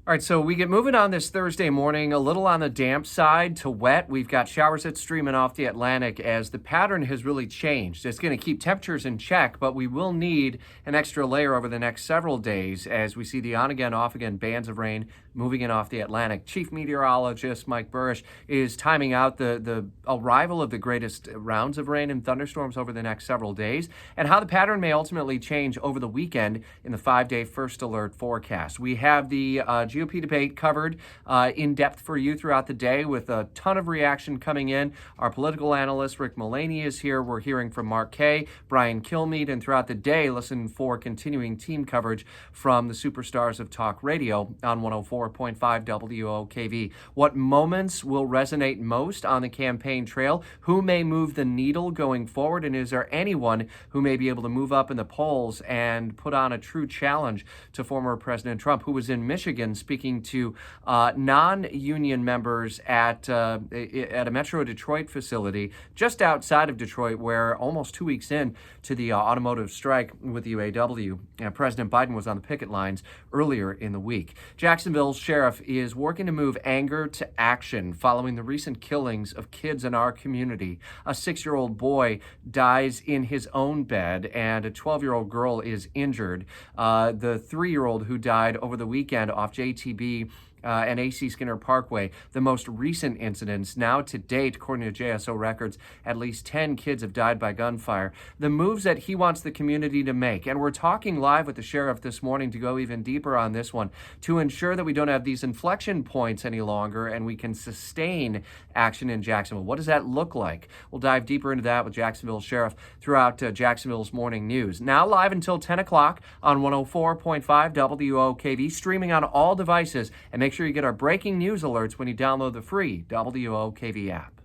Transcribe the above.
All right, so we get moving on this Thursday morning, a little on the damp side to wet. We've got showers that's streaming off the Atlantic as the pattern has really changed. It's going to keep temperatures in check, but we will need an extra layer over the next several days as we see the on again, off again bands of rain moving in off the Atlantic. Chief meteorologist Mike Burrish is timing out the arrival of the greatest rounds of rain and thunderstorms over the next several days and how the pattern may ultimately change over the weekend in the 5-day first alert forecast. We have the GOP debate covered in depth for you throughout the day with a ton of reaction coming in. Our political analyst Rick Mullaney is here. We're hearing from Mark Kay, Brian Kilmeade, and throughout the day, listen for continuing team coverage from the superstars of talk radio on 104.5 WOKV. What moments will resonate most on the campaign trail? Who may move the needle going forward? And is there anyone who may be able to move up in the polls and put on a true challenge to former President Trump, who was in Michigan speaking to non-union members at a Metro Detroit facility just outside of Detroit, where almost 2 weeks in to the automotive strike with the UAW, President Biden was on the picket lines earlier in the week. Jacksonville Sheriff is working to move anger to action following the recent killings of kids in our community. A 6-year-old boy dies in his own bed, and a 12-year-old girl is injured. The 3-year-old who died over the weekend off JTB and AC Skinner Parkway, the most recent incidents. Now to date, according to JSO records, at least 10 kids have died by gunfire. The moves that he wants the community to make, and we're talking live with the sheriff this morning to go even deeper on this one, to ensure that we don't have these inflection points any longer and we can sustain action in Jacksonville. What does that look like? We'll dive deeper into that with Jacksonville Sheriff throughout Jacksonville's morning news. Now live until 10 o'clock on 104.5 WOKV, streaming on all devices, and make sure you get our breaking news alerts when you download the free WOKV app.